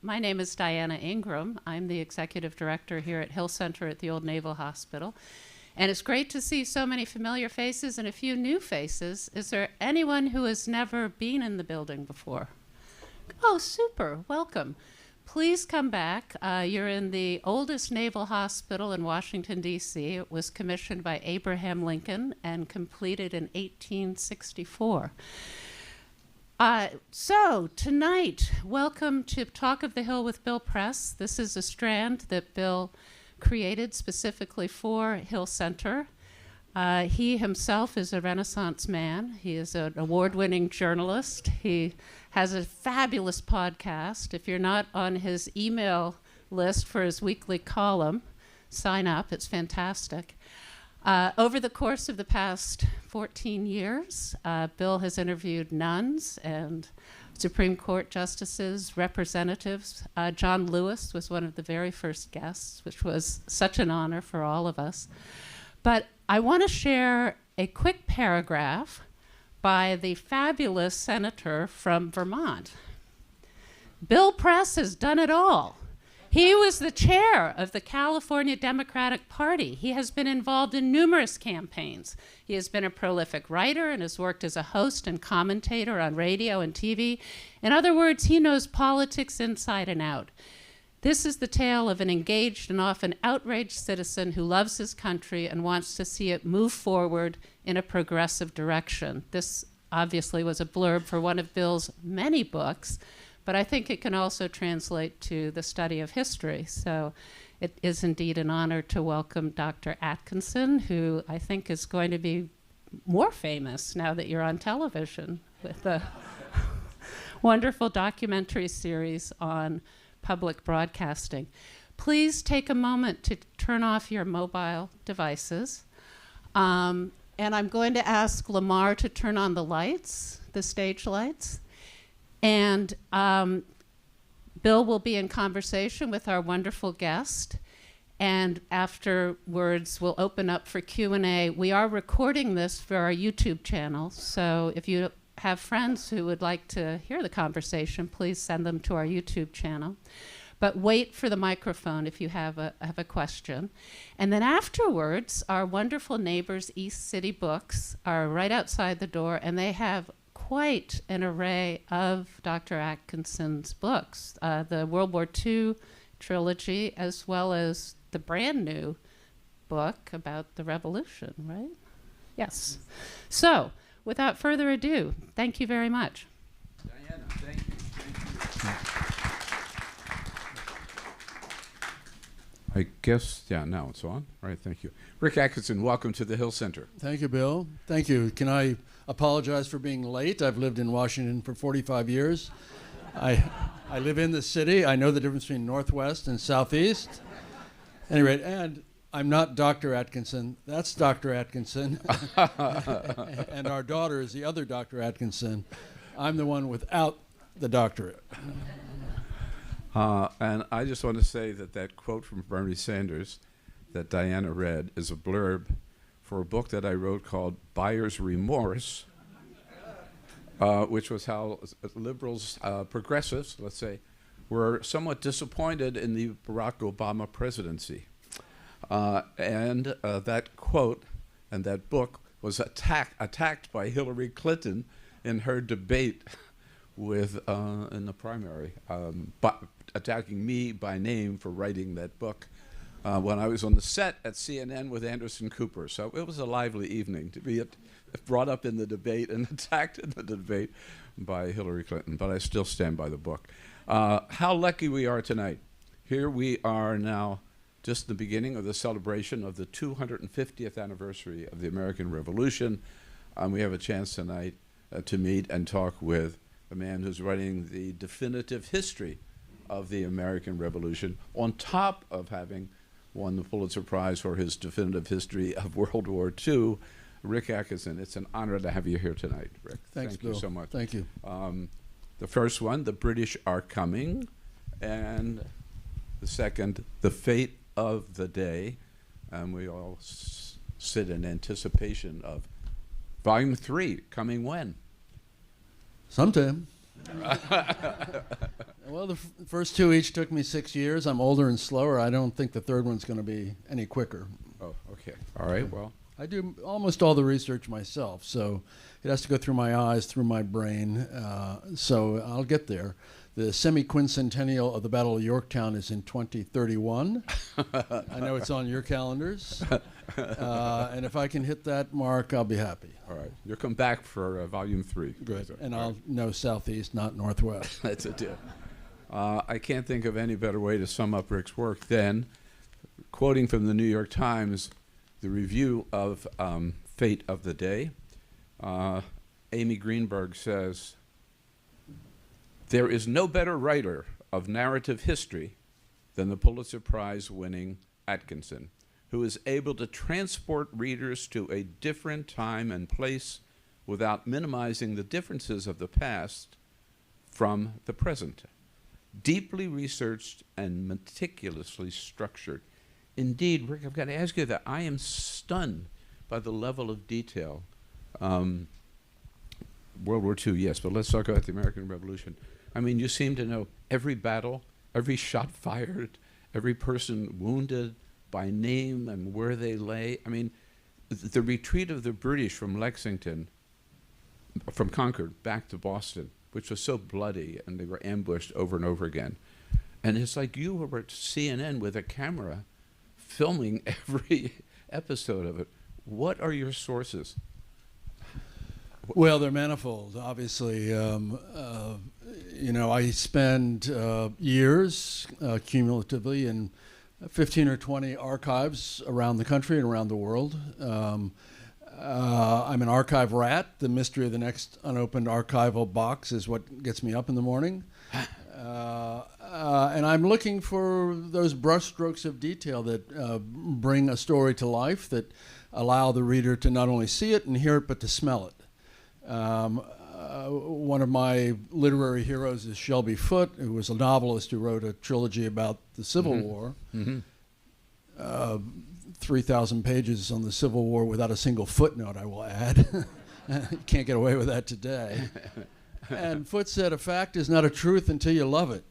My name is Diana Ingram. I'm the executive director here at Hill Center at the Old Naval Hospital. And it's great to see so many familiar faces and a few new faces. Is there anyone who has never been in the building before? Oh, super. Welcome. Please come back. You're in the oldest naval hospital in Washington, D.C. It was commissioned by Abraham Lincoln and completed in 1864. So tonight, welcome to Talk of the Hill with Bill Press. This is a strand that Bill created specifically for Hill Center. He himself is a Renaissance man. He is an award-winning journalist. He has a fabulous podcast. If you're not on his email list for his weekly column, sign up. It's fantastic. Over the course of the past 14 years, Bill has interviewed nuns and Supreme Court justices, representatives. John Lewis was one of the very first guests, which was such an honor for all of us. But I want to share a quick paragraph by the fabulous senator from Vermont. Bill Press has done it all. He was the chair of the California Democratic Party. He has been involved in numerous campaigns. He has been a prolific writer and has worked as a host and commentator on radio and TV. In other words, he knows politics inside and out. This is the tale of an engaged and often outraged citizen who loves his country and wants to see it move forward in a progressive direction. This obviously was a blurb for one of Bill's many books, but I think it can also translate to the study of history. So it is indeed an honor to welcome Dr. Atkinson, who I think is going to be more famous now that you're on television with a wonderful documentary series on public broadcasting. Please take a moment to turn off your mobile devices. And I'm going to ask Lamar to turn on the lights, the stage lights. And Bill will be in conversation with our wonderful guest. And afterwards, we'll open up for Q&A. We are recording this for our YouTube channel. So if you have friends who would like to hear the conversation, please send them to our YouTube channel. But wait for the microphone if you have a question. And then afterwards, our wonderful neighbors, East City Books, are right outside the door, and they have quite an array of Dr. Atkinson's books, the World War II trilogy, as well as the brand new book about the Revolution, right? Yes. So, without further ado, thank you very much. Diana, thank you. I guess, yeah, now it's on. All right, thank you. Rick Atkinson, welcome to the Hill Center. Thank you, Bill. Thank you. Can I apologize for being late? I've lived in Washington for 45 years. I live in the city. I know the difference between Northwest and Southeast. Anyway, and I'm not Dr. Atkinson. That's Dr. Atkinson. And our daughter is the other Dr. Atkinson. I'm the one without the doctorate. And I just want to say that quote from Bernie Sanders that Diana read is a blurb for a book that I wrote called Buyer's Remorse, which was how liberals, progressives, let's say, were somewhat disappointed in the Barack Obama presidency. And that quote and that book was attacked by Hillary Clinton in her debate with in the primary, but attacking me by name for writing that book when I was on the set at CNN with Anderson Cooper. So it was a lively evening to be brought up in the debate and attacked in the debate by Hillary Clinton. But I still stand by the book. How lucky we are tonight. Here we are now, just the beginning of the celebration of the 250th anniversary of the American Revolution. We have a chance tonight to meet and talk with a man who's writing the definitive history of the American Revolution, on top of having won the Pulitzer Prize for his definitive history of World War II, Rick Atkinson. It's an honor to have you here tonight, Rick. Thanks, Thank Bill. you so much. Thank you. The first one, The British Are Coming, and the second, The Fate of the Day. And we all sit in anticipation of Volume 3 coming when? Sometime. Well, the first two each took me 6 years. I'm older and slower. I don't think the third one's going to be any quicker. Oh, okay. All right. Well, I do almost all the research myself, so it has to go through my eyes, through my brain. So I'll get there. The semi-quincentennial of the Battle of Yorktown is in 2031. I know it's on your calendars. And if I can hit that mark, I'll be happy. all right. You'll come back for volume 3. Good. So, And all I'll know southeast, not northwest. That's a deal. I can't think of any better way to sum up Rick's work than quoting from the New York Times, the review of Fate of the Day. Amy Greenberg says, "There is no better writer of narrative history than the Pulitzer Prize-winning Atkinson, who is able to transport readers to a different time and place without minimizing the differences of the past from the present. Deeply researched and meticulously structured." Indeed, Rick, I've got to ask you that I am stunned by the level of detail. World War II, yes, but let's talk about the American Revolution. I mean, you seem to know every battle, every shot fired, every person wounded by name and where they lay. I mean, the retreat of the British from Lexington, from Concord back to Boston, which was so bloody, and they were ambushed over and over again. And it's like you were at CNN with a camera filming every episode of it. What are your sources? Well, they're manifold, obviously. I spend years cumulatively in 15 or 20 archives around the country and around the world. I'm an archive rat. The mystery of the next unopened archival box is what gets me up in the morning. And I'm looking for those brushstrokes of detail that bring a story to life, that allow the reader to not only see it and hear it, but to smell it. One of my literary heroes is Shelby Foote, who was a novelist who wrote a trilogy about the Civil War. 3,000 pages on the Civil War without a single footnote, I will add. You can't get away with that today. And Foote said, "A fact is not a truth until you love it.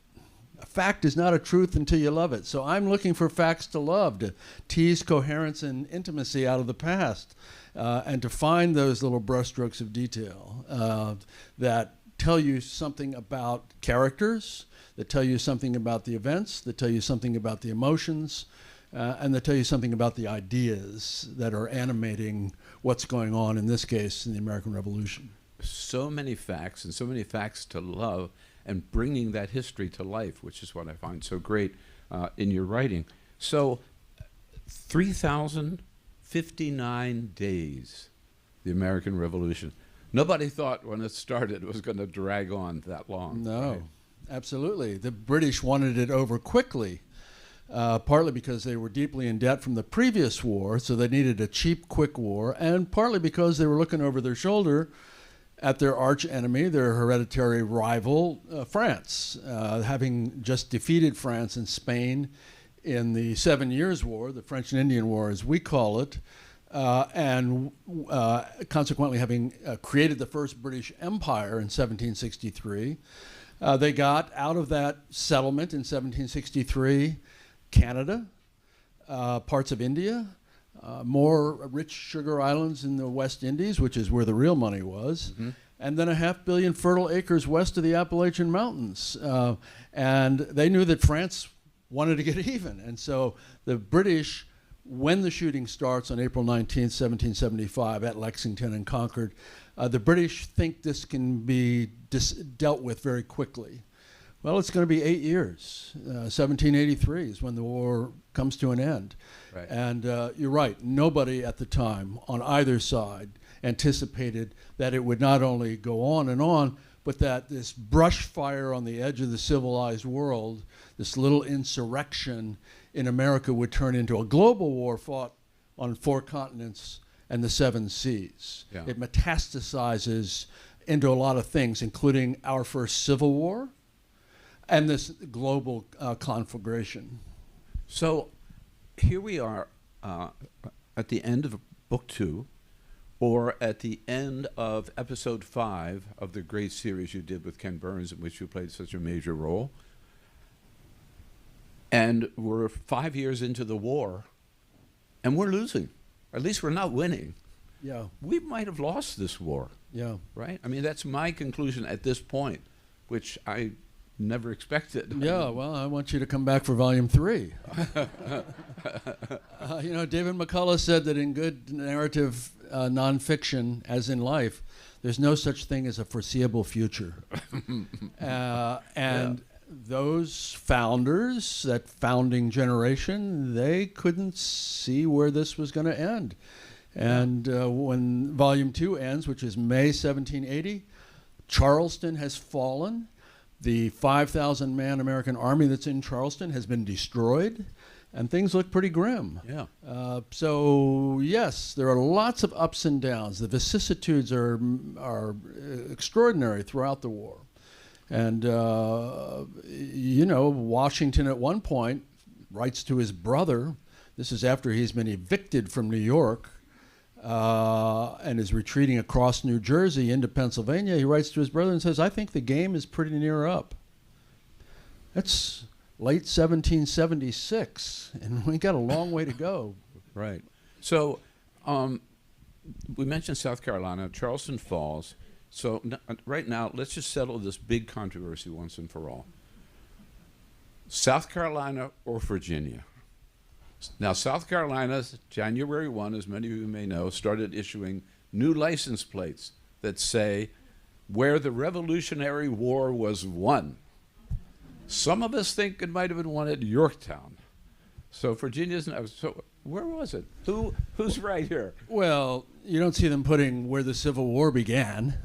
A fact is not a truth until you love it." So I'm looking for facts to love, to tease coherence and intimacy out of the past, and to find those little brushstrokes of detail that tell you something about characters, that tell you something about the events, that tell you something about the emotions, and that tell you something about the ideas that are animating what's going on, in this case, in the American Revolution. So many facts, and so many facts to love, and bringing that history to life, which is what I find so great in your writing. So 3,059 days, the American Revolution. Nobody thought when it started it was going to drag on that long. No, right? Absolutely. The British wanted it over quickly, partly because they were deeply in debt from the previous war, so they needed a cheap, quick war, and partly because they were looking over their shoulder at their arch enemy, their hereditary rival, France, having just defeated France and Spain in the 7 Years' War, the French and Indian War as we call it, and consequently having created the first British Empire in 1763. They got out of that settlement in 1763 Canada, parts of India, more rich sugar islands in the West Indies, which is where the real money was, and then 500 million fertile acres west of the Appalachian Mountains. And they knew that France wanted to get even. And so the British, when the shooting starts on April 19th, 1775 at Lexington and Concord, the British think this can be dealt with very quickly. Well, it's going to be 8 years. 1783 is when the war comes to an end. Right. And you're right, nobody at the time on either side anticipated that it would not only go on, but that this brush fire on the edge of the civilized world, this little insurrection in America, would turn into a global war fought on 4 continents and the 7 seas. Yeah. It metastasizes into a lot of things, including our first Civil War and this global conflagration. So here we are at the end of book 2, or at the end of episode 5 of the great series you did with Ken Burns, in which you played such a major role. And we're 5 years into the war, and we're losing. At least we're not winning. Yeah. We might have lost this war. Yeah. Right? I mean, that's my conclusion at this point, which I never expected. Yeah, well, I want you to come back for volume 3. David McCullough said that in good narrative nonfiction, as in life, there's no such thing as a foreseeable future. Those founders, that founding generation, they couldn't see where this was going to end. And when volume 2 ends, which is May 1780, Charleston has fallen. The 5,000-man American army that's in Charleston has been destroyed, and things look pretty grim. Yeah. So yes, there are lots of ups and downs. The vicissitudes are extraordinary throughout the war. And, Washington at one point writes to his brother, this is after he's been evicted from New York, and is retreating across New Jersey into Pennsylvania. He writes to his brother and says, I think the game is pretty near up. That's late 1776, and we got a long way to go. Right. So we mentioned South Carolina, Charleston falls. So right now, let's just settle this big controversy once and for all. South Carolina or Virginia? Now, South Carolina, January 1, as many of you may know, started issuing new license plates that say, where the Revolutionary War was won. Some of us think it might have been won at Yorktown. So Virginia's, so where was it? Who's right here? Well, you don't see them putting where the Civil War began.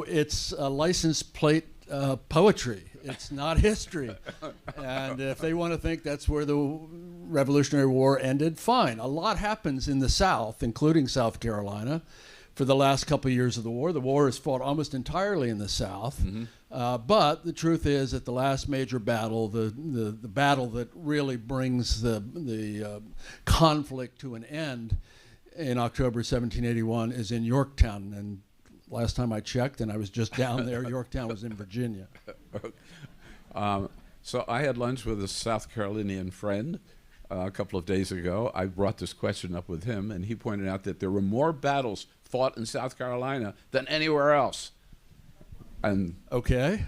It's a license plate poetry. It's not history. And if they want to think that's where the Revolutionary War ended, fine. A lot happens in the South, including South Carolina, for the last couple of years of the war. The war is fought almost entirely in the South. Mm-hmm. But the truth is that the last major battle, the battle that really brings the conflict to an end in October 1781 is in Yorktown. And last time I checked, and I was just down there, Yorktown was in Virginia. So I had lunch with a South Carolinian friend a couple of days ago. I brought this question up with him, and he pointed out that there were more battles fought in South Carolina than anywhere else. And okay.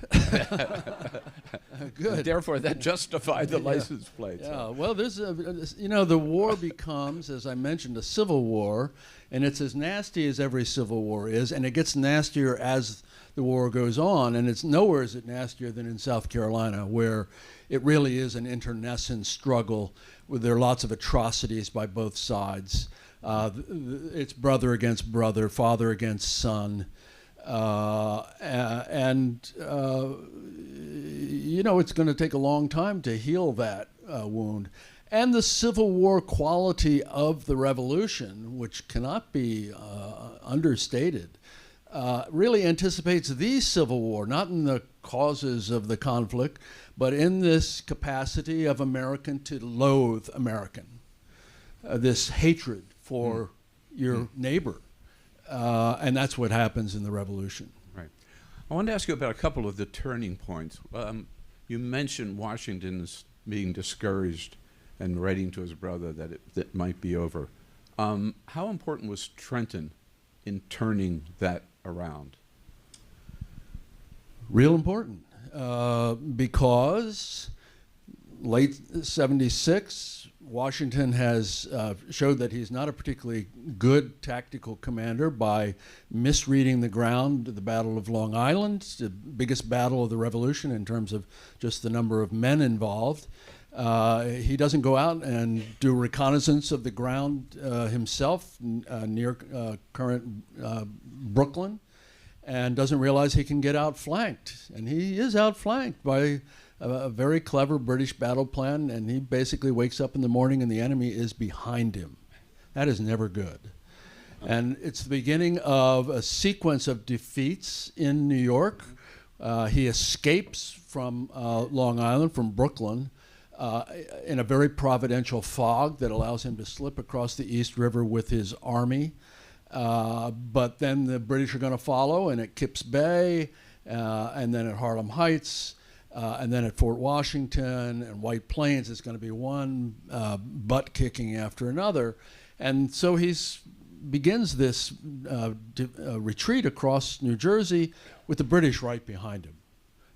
Good. And therefore, that justified the license plate. Yeah. So. Well, there's the war becomes, as I mentioned, a civil war, and it's as nasty as every civil war is, and it gets nastier as the war goes on, and it's nowhere is it nastier than in South Carolina, where it really is an internecine struggle where there are lots of atrocities by both sides. It's brother against brother, father against son. It's going to take a long time to heal that wound. And the Civil War quality of the Revolution, which cannot be understated, really anticipates the Civil War, not in the causes of the conflict, but in this capacity of American to loathe American, this hatred for your neighbor. And that's what happens in the Revolution. Right. I wanted to ask you about a couple of the turning points. You mentioned Washington's being discouraged and writing to his brother that it might be over. How important was Trenton in turning that around? Real important, because late 76, Washington has showed that he's not a particularly good tactical commander by misreading the ground at the Battle of Long Island, the biggest battle of the Revolution in terms of just the number of men involved. He doesn't go out and do reconnaissance of the ground himself near current Brooklyn, and doesn't realize he can get outflanked. And he is outflanked by a very clever British battle plan, and he basically wakes up in the morning and the enemy is behind him. That is never good. And it's the beginning of a sequence of defeats in New York. He escapes from Long Island, from Brooklyn, in a very providential fog that allows him to slip across the East River with his army. But then the British are going to follow, and at Kips Bay, and then at Harlem Heights, and then at Fort Washington and White Plains. It's going to be one butt kicking after another. And so he begins this retreat across New Jersey with the British right behind him.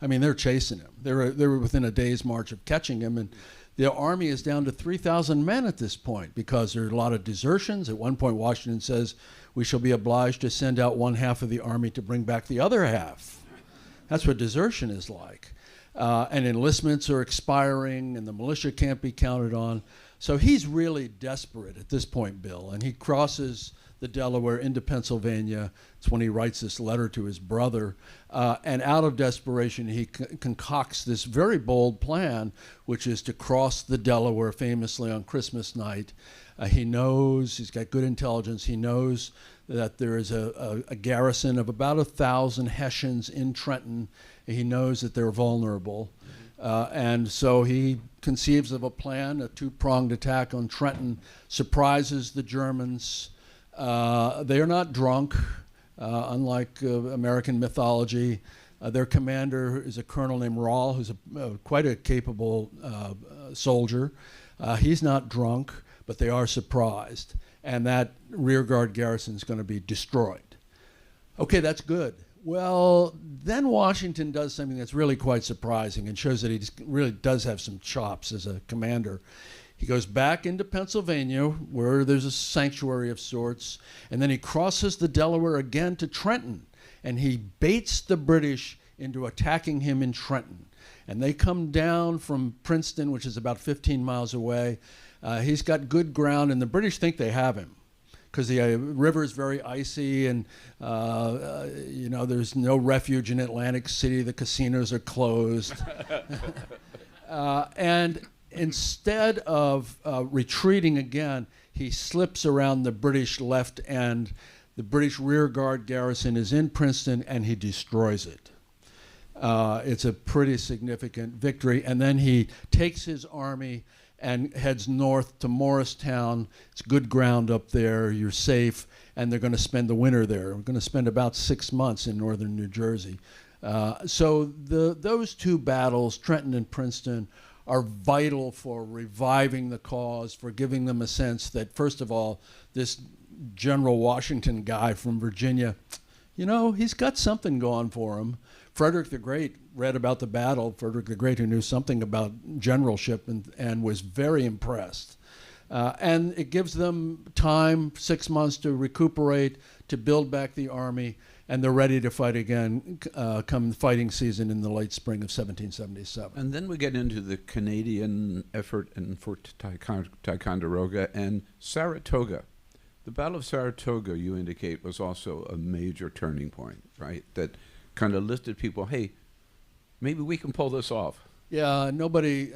I mean, they're chasing him. They were within a day's march of catching him, and the army is down to 3,000 men at this point because there are a lot of desertions. At one point, Washington says, we shall be obliged to send out one half of the army to bring back the other half. That's what desertion is like. And enlistments are expiring, and the militia can't be counted on. So he's really desperate at this point, Bill, and he crosses the Delaware into Pennsylvania. It's when he writes this letter to his brother. And out of desperation, he concocts this very bold plan, which is to cross the Delaware famously on Christmas night. He knows, he's got good intelligence, he knows that there is a garrison of about 1,000 Hessians in Trenton. He knows that they're vulnerable. And so he conceives of a plan, a two-pronged attack on Trenton, surprises the Germans. They are not drunk, unlike American mythology. Their commander is a colonel named Rahl, who's quite a capable soldier. He's not drunk, but they are surprised. And that rearguard garrison is going to be destroyed. Okay, that's good. Well, then Washington does something that's really quite surprising and shows that he really does have some chops as a commander. He goes back into Pennsylvania, where there's a sanctuary of sorts, and then he crosses the Delaware again to Trenton, and he baits the British into attacking him in Trenton. And they come down from Princeton, which is about 15 miles away. He's got good ground, and the British think they have him, because the river is very icy, and there's no refuge in Atlantic City. The casinos are closed. And instead of retreating again, he slips around the British left end. The British rearguard garrison is in Princeton, and he destroys it. It's a pretty significant victory. And then he takes his army and heads north to Morristown. It's good ground up there. You're safe. And they're going to spend the winter there. We're going to spend about 6 months in northern New Jersey. So those two battles, Trenton and Princeton, are vital for reviving the cause, for giving them a sense that, first of all, this General Washington guy from Virginia, he's got something going for him. Frederick the Great read about the battle, Frederick the Great, who knew something about generalship and was very impressed. And it gives them time, 6 months, to recuperate, to build back the army, and they're ready to fight again come fighting season in the late spring of 1777. And then we get into the Canadian effort in Fort Ticonderoga and Saratoga. The Battle of Saratoga, you indicate, was also a major turning point, right? That kind of listed people, hey, maybe we can pull this off. Yeah, nobody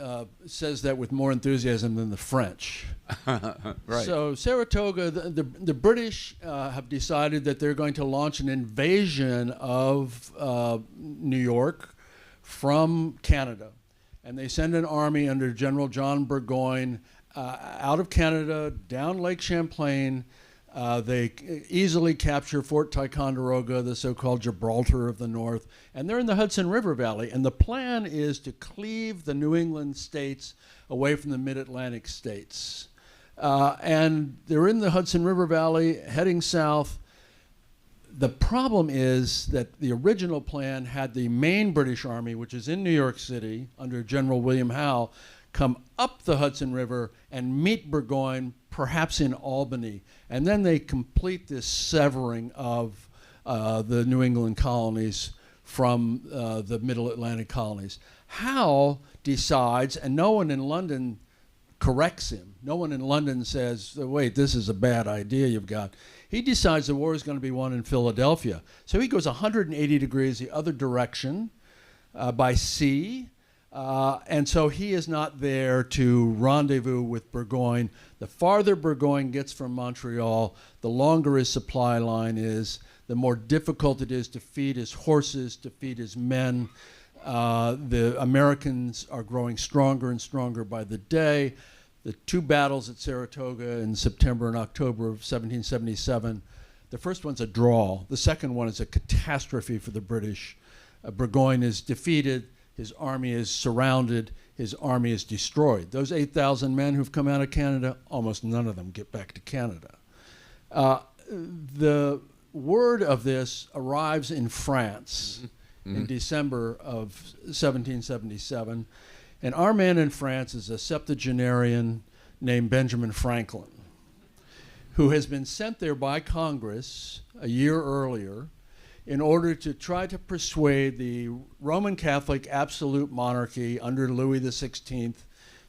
says that with more enthusiasm than the French. Right. So Saratoga, the British have decided that they're going to launch an invasion of New York from Canada. And they send an army under General John Burgoyne out of Canada, down Lake Champlain. They easily capture Fort Ticonderoga, the so-called Gibraltar of the North, and they're in the Hudson River Valley. And the plan is to cleave the New England states away from the mid-Atlantic states. And they're in the Hudson River Valley, heading south. The problem is that the original plan had the main British Army, which is in New York City, under General William Howe, come up the Hudson River and meet Burgoyne, perhaps in Albany. And then they complete this severing of the New England colonies from the Middle Atlantic colonies. Howe decides, and no one in London corrects him. No one in London says, wait, this is a bad idea you've got. He decides the war is going to be won in Philadelphia. So he goes 180 degrees the other direction by sea. And so he is not there to rendezvous with Burgoyne. The farther Burgoyne gets from Montreal, the longer his supply line is, the more difficult it is to feed his horses, to feed his men. The Americans are growing stronger and stronger by the day. The two battles at Saratoga in September and October of 1777, the first one's a draw. The second one is a catastrophe for the British. Burgoyne is defeated. His army is surrounded. His army is destroyed. Those 8,000 men who've come out of Canada, almost none of them get back to Canada. The word of this arrives in France in December of 1777. And our man in France is a septuagenarian named Benjamin Franklin, who has been sent there by Congress a year earlier in order to try to persuade the Roman Catholic absolute monarchy under Louis XVI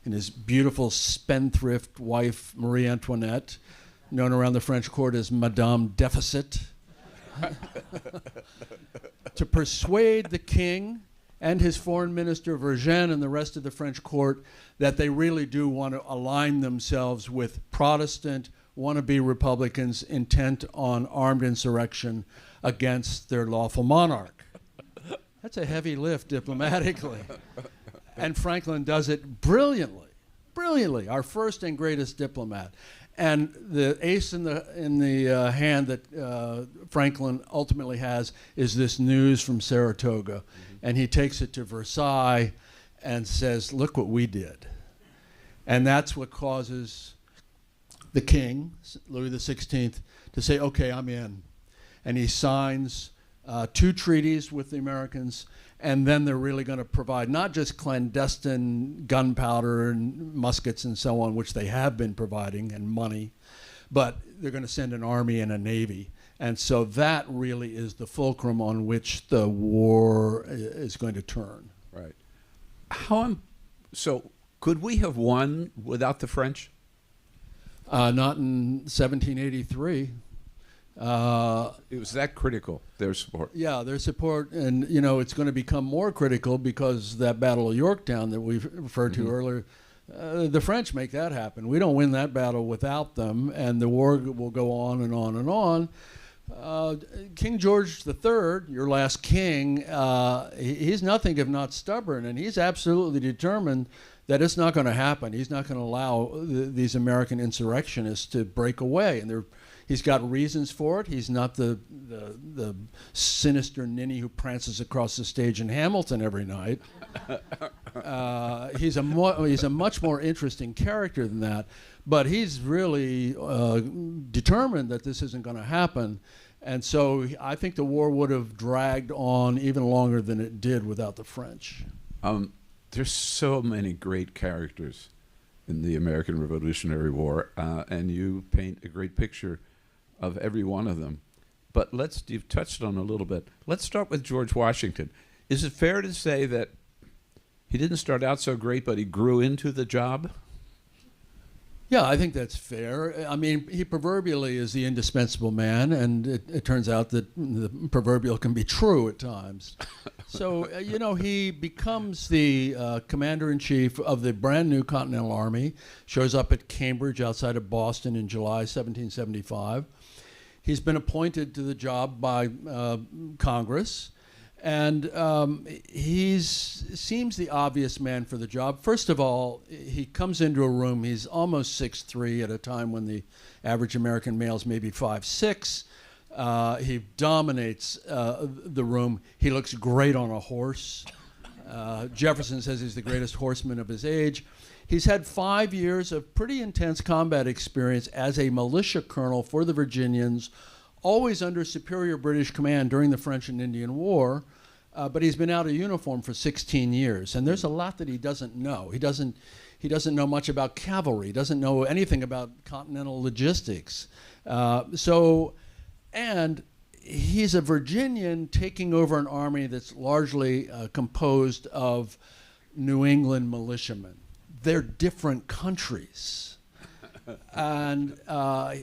and his beautiful spendthrift wife, Marie Antoinette, known around the French court as Madame Deficit, to persuade the king and his foreign minister, Vergennes, and the rest of the French court that they really do want to align themselves with Protestant wannabe Republicans intent on armed insurrection against their lawful monarch. That's a heavy lift diplomatically. And Franklin does it brilliantly, brilliantly, our first and greatest diplomat. And the ace in the hand that Franklin ultimately has is this news from Saratoga. And he takes it to Versailles and says, look what we did. And that's what causes the king, Louis XVI, to say, okay, I'm in. And he signs 2 treaties with the Americans, and then they're really going to provide not just clandestine gunpowder and muskets and so on, which they have been providing, and money, but they're going to send an army and a navy. And so that really is the fulcrum on which the war is going to turn. Right. So could we have won without the French? Not in 1783. It was that critical, their support. Yeah, their support, and you know, it's going to become more critical because that Battle of Yorktown that we've referred to earlier, the French make that happen. We don't win that battle without them, and the war will go on and on and on. King George III, your last king, he's nothing if not stubborn, and he's absolutely determined that it's not going to happen. He's not going to allow these American insurrectionists to break away, and he's got reasons for it. He's not the sinister ninny who prances across the stage in Hamilton every night. He's a much more interesting character than that, but he's really determined that this isn't going to happen. And so I think the war would have dragged on even longer than it did without the French. There's so many great characters in the American Revolutionary War, and you paint a great picture of every one of them. But you've touched on a little bit. Let's start with George Washington. Is it fair to say that he didn't start out so great, but he grew into the job? Yeah, I think that's fair. I mean, he proverbially is the indispensable man, and it turns out that the proverbial can be true at times. So, you know, he becomes the commander-in-chief of the brand new Continental Army, shows up at Cambridge outside of Boston in July 1775. He's been appointed to the job by Congress, and he seems the obvious man for the job. First of all, he comes into a room, he's almost 6'3" at a time when the average American male is maybe 5'6". He dominates the room. He looks great on a horse. Jefferson says he's the greatest horseman of his age. He's had 5 years of pretty intense combat experience as a militia colonel for the Virginians, always under superior British command during the French and Indian War, but he's been out of uniform for 16 years, and there's a lot that he doesn't know. He doesn't know much about cavalry. He doesn't know anything about continental logistics. And he's a Virginian taking over an army that's largely composed of New England militiamen. They're different countries. And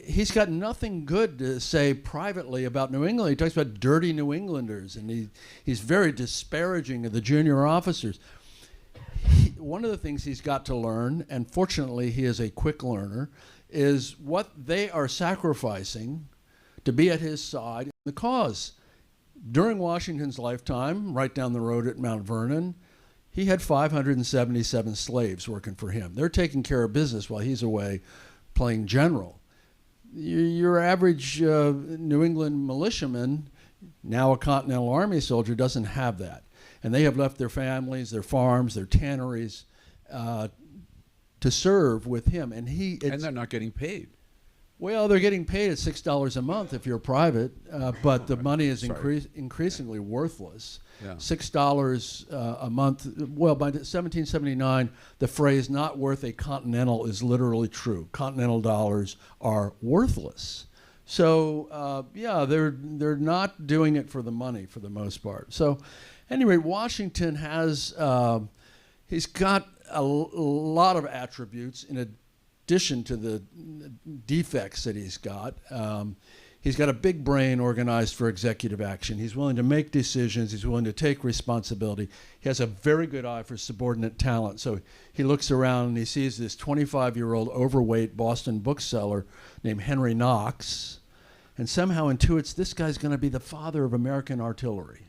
he's got nothing good to say privately about New England. He talks about dirty New Englanders, and he's very disparaging of the junior officers. one of the things he's got to learn, and fortunately he is a quick learner, is what they are sacrificing to be at his side in the cause. During Washington's lifetime, right down the road at Mount Vernon, he had 577 slaves working for him. They're taking care of business while he's away playing general. Your average New England militiaman, now a Continental Army soldier, doesn't have that. And they have left their families, their farms, their tanneries to serve with him. And they're not getting paid. Well, they're getting paid at $6 a month if you're private, but the money is increasingly worthless. Yeah. $6 a month. Well, by 1779, the phrase "not worth a continental" is literally true. Continental dollars are worthless. So yeah, they're not doing it for the money for the most part. So, anyway, Washington has he's got a lot of attributes in addition to the defects that he's got. He's got a big brain organized for executive action. He's willing to make decisions. He's willing to take responsibility. He has a very good eye for subordinate talent. So he looks around and he sees this 25-year-old overweight Boston bookseller named Henry Knox, and somehow intuits this guy's going to be the father of American artillery.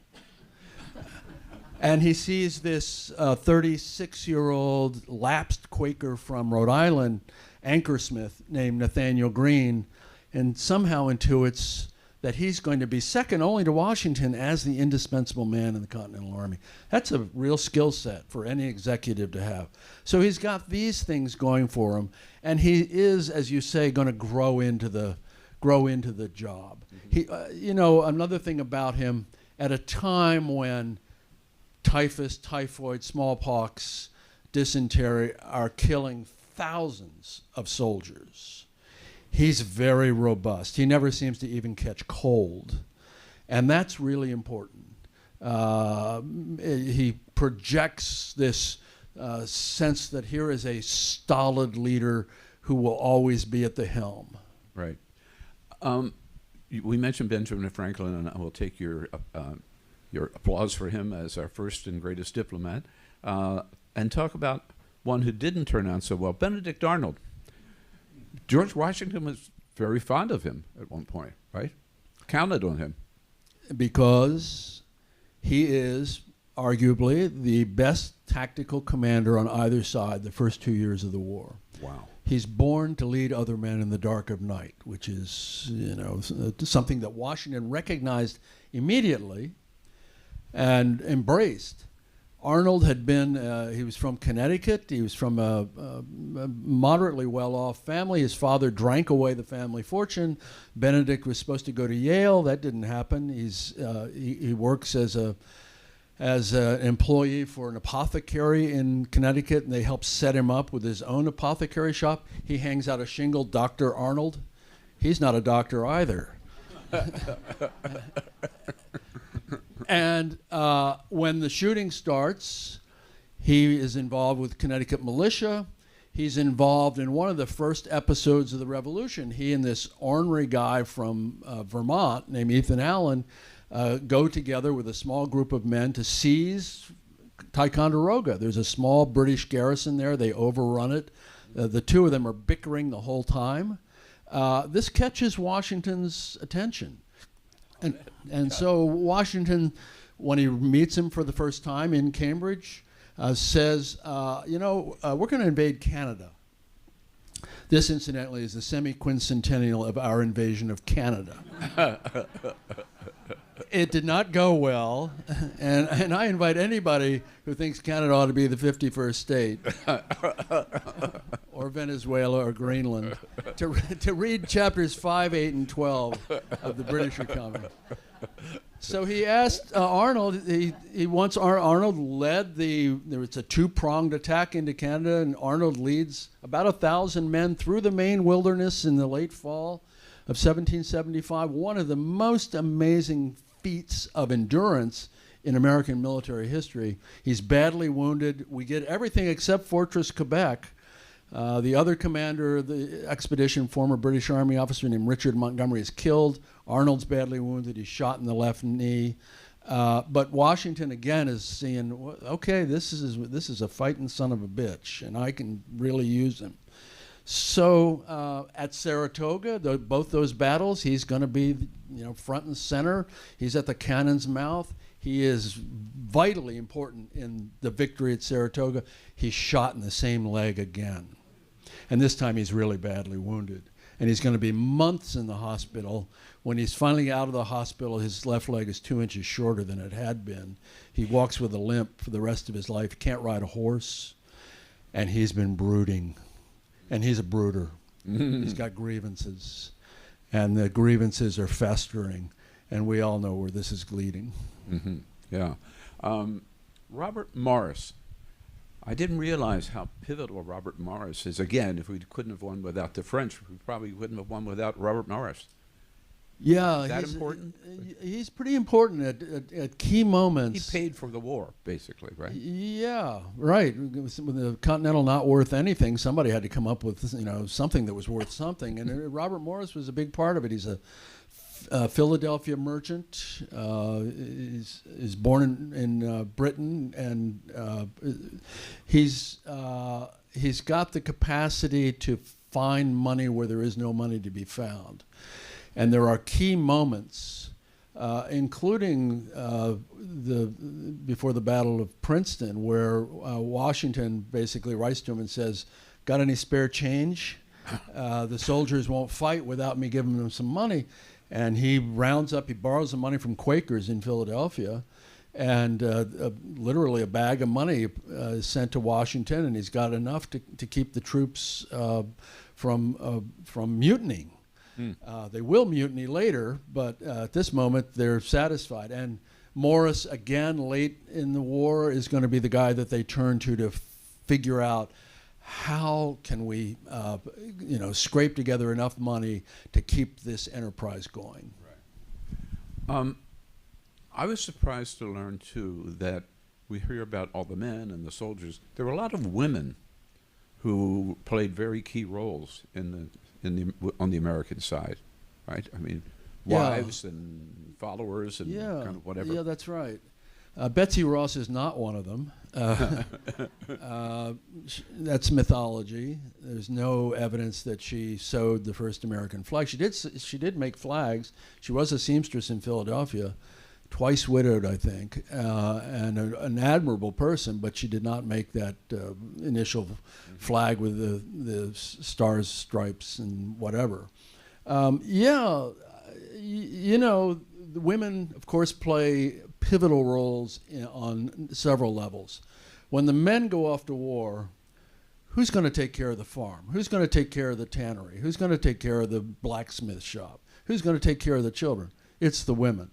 And he sees this 36-year-old lapsed Quaker from Rhode Island, anchorsmith, named Nathaniel Greene, and somehow intuits that he's going to be second only to Washington as the indispensable man in the Continental Army. That's a real skill set for any executive to have. So he's got these things going for him, and he is, as you say, going to grow into the job. Mm-hmm. He, another thing about him, at a time when typhus, typhoid, smallpox, dysentery are killing thousands of soldiers, he's very robust. He never seems to even catch cold. And that's really important. He projects this sense that here is a stolid leader who will always be at the helm. Right. We mentioned Benjamin Franklin, and I will take your applause for him as our first and greatest diplomat, and talk about one who didn't turn out so well, Benedict Arnold. George Washington was very fond of him at one point, right? Counted on him. Because he is arguably the best tactical commander on either side the first 2 years of the war. Wow. He's born to lead other men in the dark of night, which is, something that Washington recognized immediately and embraced. Arnold had been, he was from Connecticut. He was from a moderately well-off family. His father drank away the family fortune. Benedict was supposed to go to Yale. That didn't happen. He works as an employee for an apothecary in Connecticut, and they help set him up with his own apothecary shop. He hangs out a shingle, Dr. Arnold. He's not a doctor either. And when the shooting starts, he is involved with Connecticut militia. He's involved in one of the first episodes of the Revolution. He and this ornery guy from Vermont named Ethan Allen go together with a small group of men to seize Ticonderoga. There's a small British garrison there. They overrun it. The two of them are bickering the whole time. This catches Washington's attention. And so Washington, when he meets him for the first time in Cambridge, says, we're going to invade Canada. This, incidentally, is the semi-quincentennial of our invasion of Canada. It did not go well, and I invite anybody who thinks Canada ought to be the 51st state, or Venezuela or Greenland, to read chapters 5, 8, and 12 of the British Economy. So he asked Arnold, he wants Arnold led there was a two-pronged attack into Canada, and Arnold leads about 1,000 men through the Maine wilderness in the late fall of 1775, one of the most amazing feats of endurance in American military history. He's badly wounded. We get everything except Fortress Quebec. The other commander of the expedition, former British Army officer named Richard Montgomery, is killed. Arnold's badly wounded. He's shot in the left knee. But Washington again is seeing, okay, this is a fighting son of a bitch, and I can really use him. So at Saratoga, both those battles, he's going to be, front and center. He's at the cannon's mouth. He is vitally important in the victory at Saratoga. He's shot in the same leg again, and this time he's really badly wounded. And he's going to be months in the hospital. When he's finally out of the hospital, his left leg is 2 inches shorter than it had been. He walks with a limp for the rest of his life. He can't ride a horse, and he's been brooding. And he's a brooder. He's got grievances, and the grievances are festering, and we all know where this is leading. Mm-hmm. Yeah. Robert Morris. I didn't realize how pivotal Robert Morris is. Again, if we couldn't have won without the French, we probably wouldn't have won without Robert Morris. Yeah, Is that important? He's pretty important at key moments. He paid for the war, basically, right? Yeah, right. With the Continental not worth anything, somebody had to come up with something that was worth something, and Robert Morris was a big part of it. He's a Philadelphia merchant. Is born in Britain, and he's got the capacity to find money where there is no money to be found. And there are key moments, including before the Battle of Princeton, where Washington basically writes to him and says, "Got any spare change? The soldiers won't fight without me giving them some money." And he borrows the money from Quakers in Philadelphia, and literally a bag of money is sent to Washington, and he's got enough to keep the troops from mutinying. They will mutiny later, but at this moment they're satisfied. And Morris, again, late in the war, is going to be the guy that they turn to figure out how can we, scrape together enough money to keep this enterprise going. Right. I was surprised to learn, too, that we hear about all the men and the soldiers. There were a lot of women who played very key roles on the American side, right? I mean, wives and followers and kind of whatever. Yeah, that's right. Betsy Ross is not one of them. That's mythology. There's no evidence that she sewed the first American flag. She did make flags. She was a seamstress in Philadelphia, twice widowed, I think, and an admirable person, but she did not make that initial flag with the stars, stripes, and whatever. The women, of course, play pivotal roles on several levels. When the men go off to war, who's going to take care of the farm? Who's going to take care of the tannery? Who's going to take care of the blacksmith shop? Who's going to take care of the children? It's the women.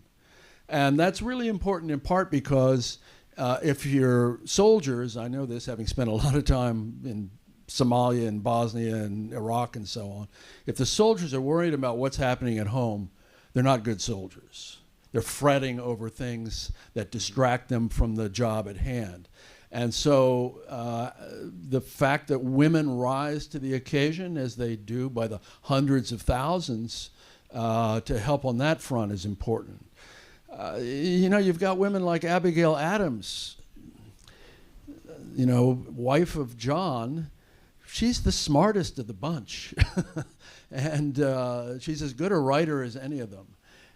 And that's really important in part because if you're soldiers, I know this having spent a lot of time in Somalia and Bosnia and Iraq and so on, if the soldiers are worried about what's happening at home, they're not good soldiers. They're fretting over things that distract them from the job at hand. And so the fact that women rise to the occasion, as they do by the hundreds of thousands, to help on that front is important. You've got women like Abigail Adams, wife of John. She's the smartest of the bunch. And she's as good a writer as any of them.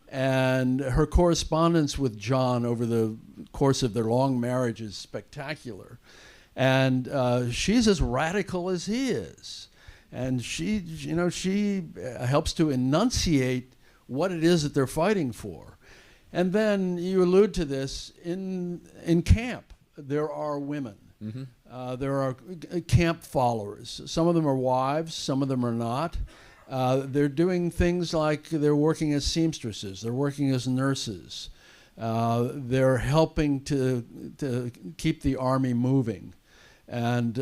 And her correspondence with John over the course of their long marriage is spectacular. And she's as radical as he is. And she helps to enunciate what it is that they're fighting for. And then you allude to this, in camp, there are women. Mm-hmm. There are camp followers. Some of them are wives, some of them are not. They're doing things like they're working as seamstresses, they're working as nurses. They're helping to keep the army moving. And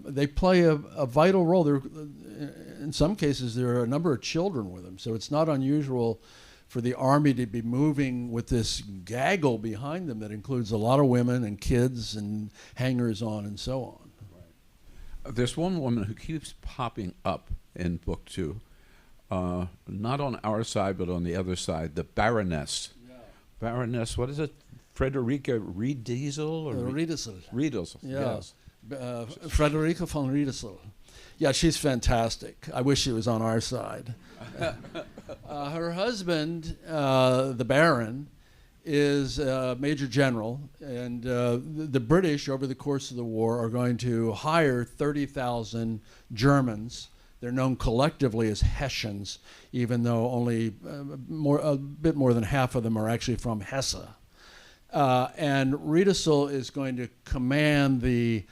they play a vital role. In some cases, there are a number of children with them, so it's not unusual for the army to be moving with this gaggle behind them that includes a lot of women and kids and hangers-on and so on. Right. There's one woman who keeps popping up in book 2, not on our side but on the other side, the Baroness. Yeah. Baroness, what is it? Frederica Riedesel or Riedesel. Riedesel. Yeah. Yes. Frederica von Riedesel. Yeah, she's fantastic. I wish she was on our side. Her husband, the Baron, is Major General, and the British, over the course of the war, are going to hire 30,000 Germans. They're known collectively as Hessians, even though only a bit more than half of them are actually from Hesse. And Riedesel is going to command the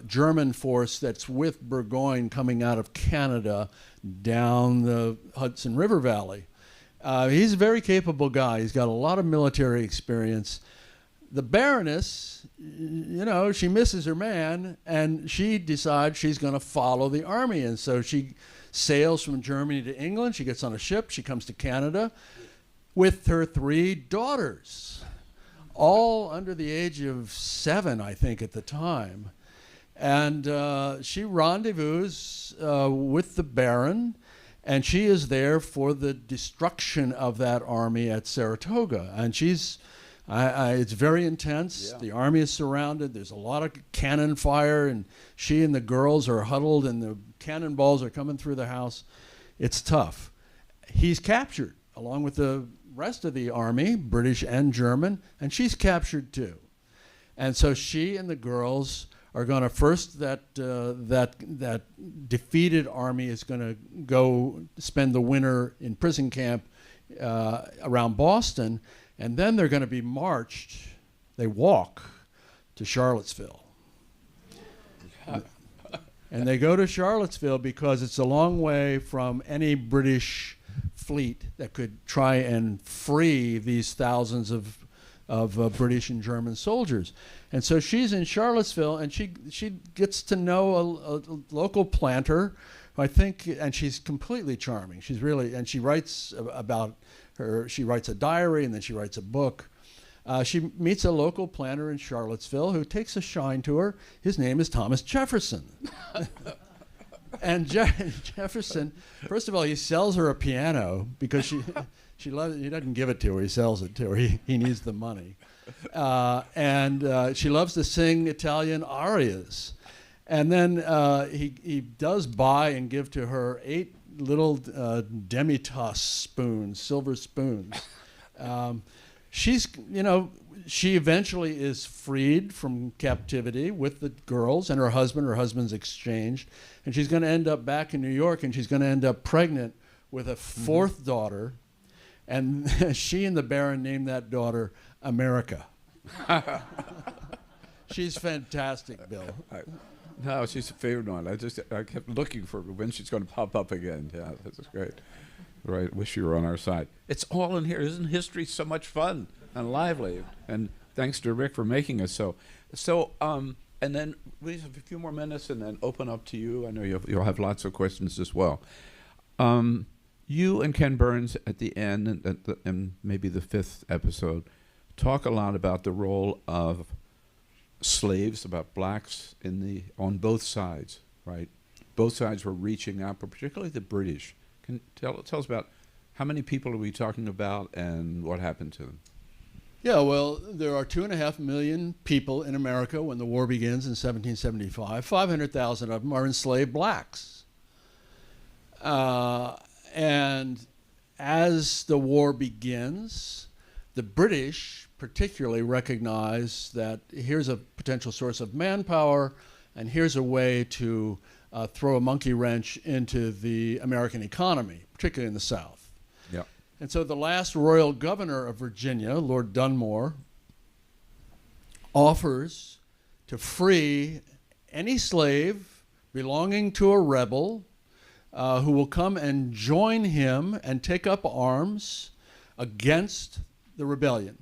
German force that's with Burgoyne coming out of Canada down the Hudson River Valley. He's a very capable guy. He's got a lot of military experience. The Baroness, you know, she misses her man, and she decides she's going to follow the army. And so she sails from Germany to England. She gets on a ship. She comes to Canada with her 3 daughters, all under the age of 7, I think, at the time. And she rendezvous with the Baron, and she is there for the destruction of that army at Saratoga. And she's, it's very intense. Yeah. The army is surrounded. There's a lot of cannon fire, and she and the girls are huddled, and the cannonballs are coming through the house. It's tough. He's captured, along with the rest of the army, British and German, and she's captured too. And so she and the girls are going to first, that defeated army is going to go spend the winter in prison camp around Boston, and then they're going to be marched, they walk to Charlottesville. And they go to Charlottesville because it's a long way from any British fleet that could try and free these thousands of British and German soldiers. And so she's in Charlottesville, and she gets to know a local planter, who I think, and she's completely charming. She's really, and she writes about her, she writes a diary, and then she writes a book. She meets a local planter in Charlottesville who takes a shine to her. His name is Thomas Jefferson. And Jefferson, first of all, he sells her a piano because she loves it. He doesn't give it to her. He sells it to her. He needs the money. And she loves to sing Italian arias. And then he does buy and give to her 8 little demi-tasse spoons, silver spoons. She's, you know, she eventually is freed from captivity with the girls and her husband. Her husband's exchanged. And she's going to end up back in New York, and she's going to end up pregnant with a 4th daughter. And she and the Baron named that daughter America. She's fantastic, Bill. No, she's a favorite one. I kept looking for when she's going to pop up again. Yeah, this is great. Right, wish you were on our side. It's all in here. Isn't history so much fun and lively? And thanks to Rick for making us so. So, and then we have a few more minutes, and then open up to you. I know you'll have lots of questions as well. You and Ken Burns at the end, and maybe the 5th episode, talk a lot about the role of slaves, about blacks on both sides, right? Both sides were reaching out, but particularly the British. Can tell us about how many people are we talking about and what happened to them? Yeah, well, there are 2.5 million people in America when the war begins in 1775. 500,000 of them are enslaved blacks. And as the war begins, the British particularly recognize that here's a potential source of manpower, and here's a way to throw a monkey wrench into the American economy, particularly in the South. Yep. And so the last royal governor of Virginia, Lord Dunmore, offers to free any slave belonging to a rebel who will come and join him and take up arms against the rebellion.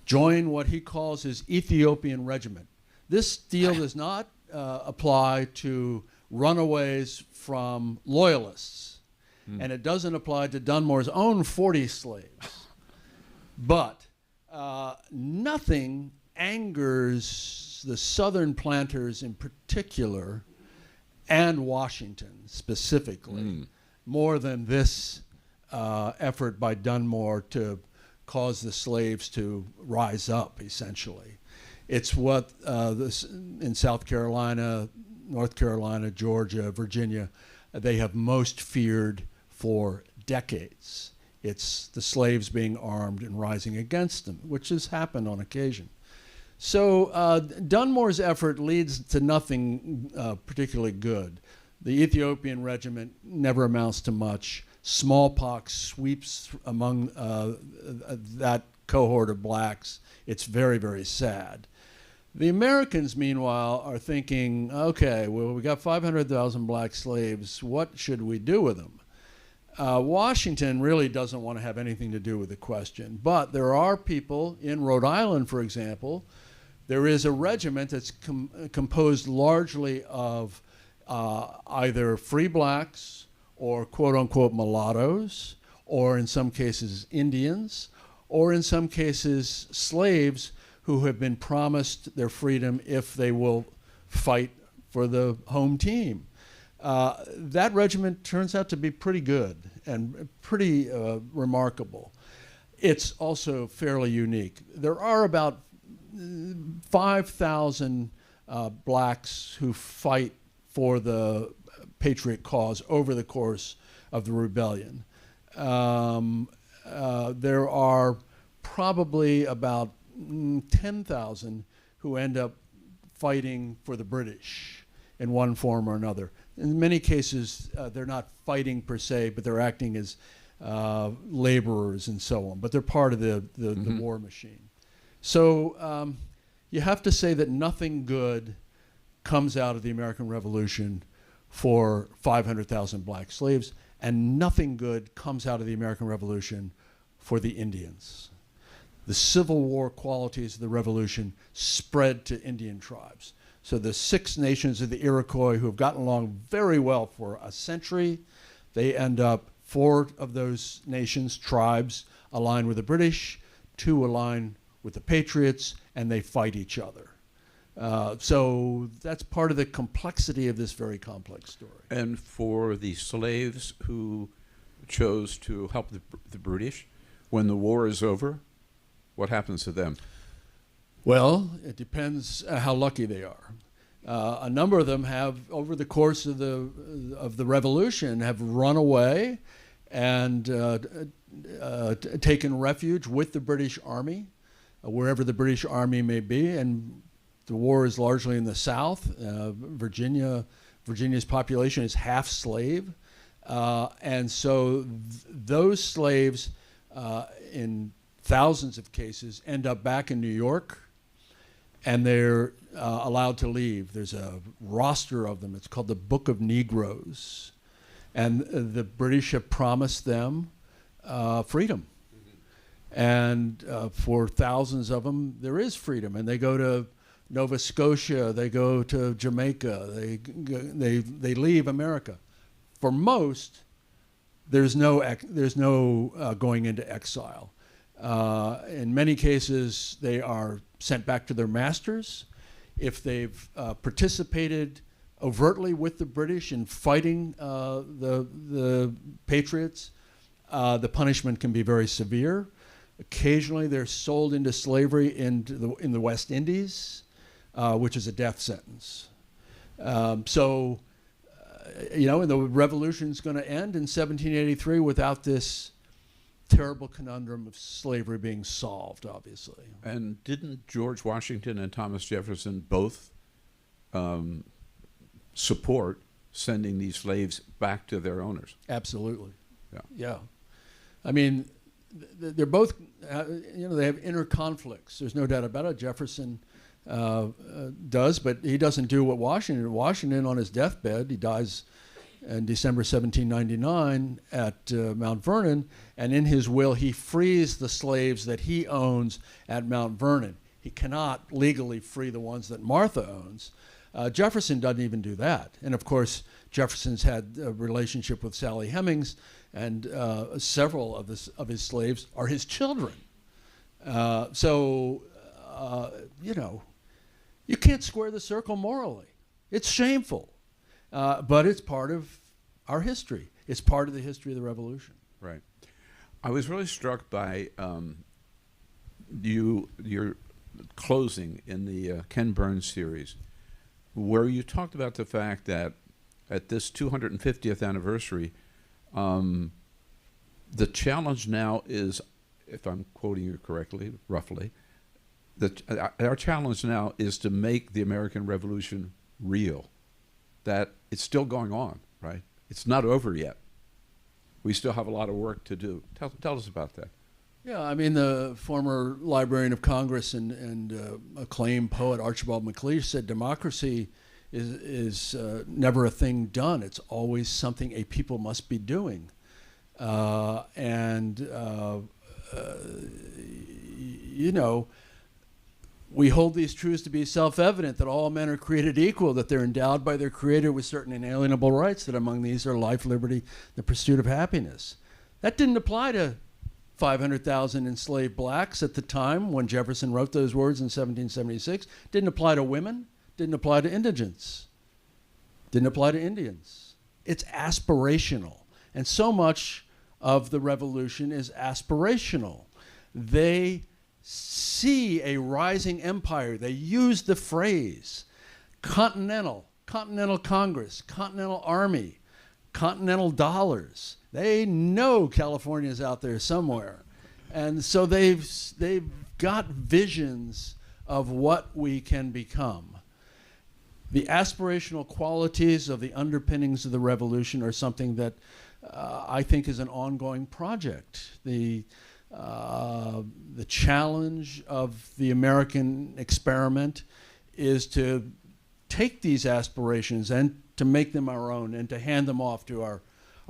Join what he calls his Ethiopian regiment. This deal does not apply to runaways from loyalists, and it doesn't apply to Dunmore's own 40 slaves. But nothing angers the Southern planters in particular, and Washington specifically, more than this effort by Dunmore to caused the slaves to rise up, essentially. It's what in South Carolina, North Carolina, Georgia, Virginia, they have most feared for decades. It's the slaves being armed and rising against them, which has happened on occasion. So Dunmore's effort leads to nothing particularly good. The Ethiopian regiment never amounts to much. Smallpox sweeps among that cohort of blacks. It's very, very sad. The Americans, meanwhile, are thinking, okay, well, we got 500,000 black slaves. What should we do with them? Washington really doesn't want to have anything to do with the question. But there are people in Rhode Island, for example. There is a regiment that's composed largely of either free blacks or quote-unquote mulattoes, or in some cases Indians, or in some cases slaves who have been promised their freedom if they will fight for the home team. That regiment turns out to be pretty good and pretty remarkable. It's also fairly unique. There are about 5,000 blacks who fight for the Patriot cause over the course of the rebellion. There are probably about 10,000 who end up fighting for the British in one form or another. In many cases, they're not fighting per se, but they're acting as laborers and so on. But they're part of the war machine. So you have to say that nothing good comes out of the American Revolution for 500,000 black slaves, and nothing good comes out of the American Revolution for the Indians. The Civil War qualities of the Revolution spread to Indian tribes. So the 6 nations of the Iroquois, who have gotten along very well for a century, they end up 4 of those nations, tribes, align with the British, 2 align with the Patriots, and they fight each other. So that's part of the complexity of this very complex story. And for the slaves who chose to help the British, when the war is over, what happens to them? Well, it depends how lucky they are. A number of them have, over the course of the Revolution, have run away and taken refuge with the British Army, wherever the British Army may be. And the war is largely in the South. Virginia's population is half slave. And so those slaves, in thousands of cases, end up back in New York, and they're allowed to leave. There's a roster of them. It's called the Book of Negroes. And the British have promised them freedom. Mm-hmm. And for thousands of them, there is freedom. And they go to Nova Scotia, they go to Jamaica, they leave America. For most, there's no going into exile. In many cases, they are sent back to their masters. If they've participated overtly with the British in fighting the Patriots, the punishment can be very severe. Occasionally, they're sold into slavery in the West Indies, which is a death sentence. And the revolution's going to end in 1783 without this terrible conundrum of slavery being solved, obviously. And didn't George Washington and Thomas Jefferson both support sending these slaves back to their owners? Absolutely. Yeah. I mean, they're both, they have inner conflicts. There's no doubt about it. Jefferson does, but he doesn't do what Washington on his deathbed, he dies in December 1799 at Mount Vernon, and in his will he frees the slaves that he owns at Mount Vernon. He cannot legally free the ones that Martha owns. Jefferson doesn't even do that. And of course, Jefferson's had a relationship with Sally Hemings, and several of his slaves are his children. You can't square the circle morally. It's shameful. But it's part of our history. It's part of the history of the Revolution. Right. I was really struck by your closing in the Ken Burns series, where you talked about the fact that at this 250th anniversary, the challenge now is, if I'm quoting you correctly, roughly, our challenge now is to make the American Revolution real. That it's still going on, right? It's not over yet. We still have a lot of work to do. Tell us about that. Yeah, I mean, the former Librarian of Congress and acclaimed poet Archibald MacLeish said democracy is never a thing done. It's always something a people must be doing. You know, we hold these truths to be self-evident, that all men are created equal, that they're endowed by their Creator with certain inalienable rights, that among these are life, liberty, the pursuit of happiness. That didn't apply to 500,000 enslaved blacks at the time when Jefferson wrote those words in 1776. Didn't apply to women, didn't apply to indigents, didn't apply to Indians. It's aspirational. And so much of the revolution is aspirational. They see a rising empire. They use the phrase continental Congress, continental army, continental dollars. They know California's out there somewhere. And so they've got visions of what we can become. The aspirational qualities of the underpinnings of the revolution are something that I think is an ongoing project. The challenge of the American experiment is to take these aspirations and to make them our own and to hand them off to our